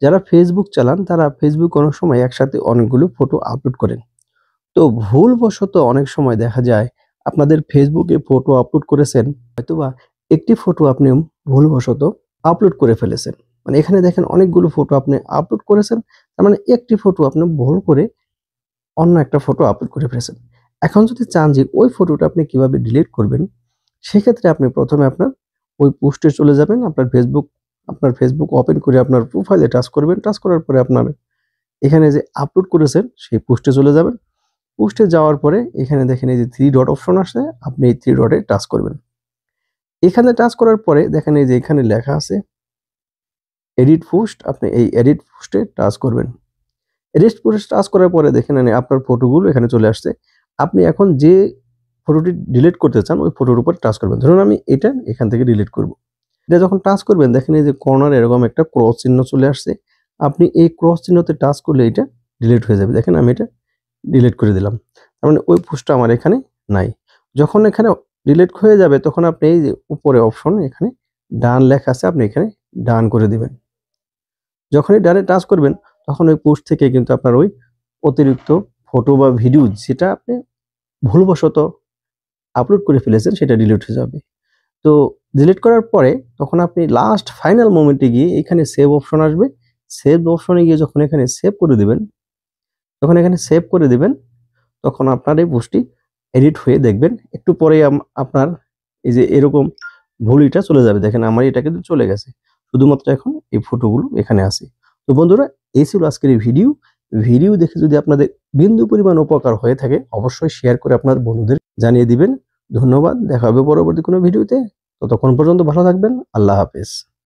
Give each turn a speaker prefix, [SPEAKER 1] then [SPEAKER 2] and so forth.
[SPEAKER 1] যারা ফেসবুক চালান তারা ফেসবুক অনেক সময় একসাথে অনেকগুলো ফটো আপলোড করেন। তো ভুলবশত অনেক সময় দেখা যায় আপনাদের ফেসবুকে ফটো আপলোড করেছেন, হয়তোবা একটি ফটো আপনি ভুলবশত আপলোড করে ফেলেছেন। মানে এখানে দেখেন অনেকগুলো ফটো আপনি আপলোড করেছেন, তার মানে একটি ফটো আপনি ভুল করে অন্য একটা ফটো আপলোড করে ফেলেছেন। এখন যদি চান যে ওই ফটোটা আপনি কিভাবে ডিলিট করবেন, সেক্ষেত্রে আপনি প্রথমে আপনার ওই পোস্টে চলে যাবেন। আপনার ফেসবুক ওপেন করে আপনার প্রোফাইলে টাচ করবেন। টাচ করার পরে আপনার এখানে যে আপলোড করেছেন সেই পোস্টে চলে যাবেন। পোস্টে যাওয়ার পরে এখানে দেখেন এই যে 3 ডট অপশন আসে, আপনি এই 3 ডটে টাচ করবেন। এখানে টাচ করার পরে দেখেন এই যে এখানে লেখা আছে এডিট পোস্ট, আপনি এই এডিট পোস্টে টাচ করবেন। এডিট পোস্টে টাচ করার পরে দেখেন আপনার ফটোগুলো এখানে চলে আসছে। আপনি এখন যে ফটোটি ডিলিট করতে চান ওই ফটোর উপর টাচ করবেন। ধরুন আমি এটা এখান থেকে ডিলিট করব। এটা যখন টাচ করবেন দেখেন এই যে কর্নারে এরকম একটা ক্রস চিহ্ন চলে আসছে। আপনি এই ক্রস চিহ্নতে টাচ করলে এটা ডিলিট হয়ে যাবে। দেখেন আমি এটা ডিলিট করে দিলাম। তার মানে ওই পোস্টটা আমার এখানে নাই। যখন এখানে ডিলিট হয়ে যাবে তখন আপনি এই যে উপরে অপশন এখানে ডান লেখা আছে, আপনি এখানে ডান করে দিবেন। যখনই ডানে টাচ করবেন তখন ওই পোস্ট থেকে কিন্তু আপনার ওই অতিরিক্ত ফটো বা ভিডিও যেটা আপনি ভুলবশত আপলোড করে ফেলেছেন সেটা ডিলিট হয়ে যাবে। তো ডিলিট করার পরে তখন আপনি লাস্ট ফাইনাল মোমেন্টে গিয়ে এখানে সেভ অপশন আসবে। সেভ অপশনে গিয়ে যখন এখানে সেভ করে দিবেন, তখন আপনার এই পোস্টটি এডিট হয়ে দেখবেন একটু পরেই আপনার এই যে এরকম ভুলটা চলে যাবে। দেখেন আমার এটা কিন্তু চলে গেছে, শুধুমাত্র এখন এই ফটোগুলো এখানে আছে। তো বন্ধুরা, এই ছিল আজকের এই ভিডিও দেখে যদি আপনাদের বিন্দু পরিমাণ উপকার হয়ে থাকে অবশ্যই শেয়ার করে আপনার বন্ধুদের জানিয়ে দিবেন। ধন্যবাদ, দেখা হবে পরবর্তী কোনো ভিডিওতে। ততক্ষণ পর্যন্ত ভালো থাকবেন। আল্লাহ হাফেজ।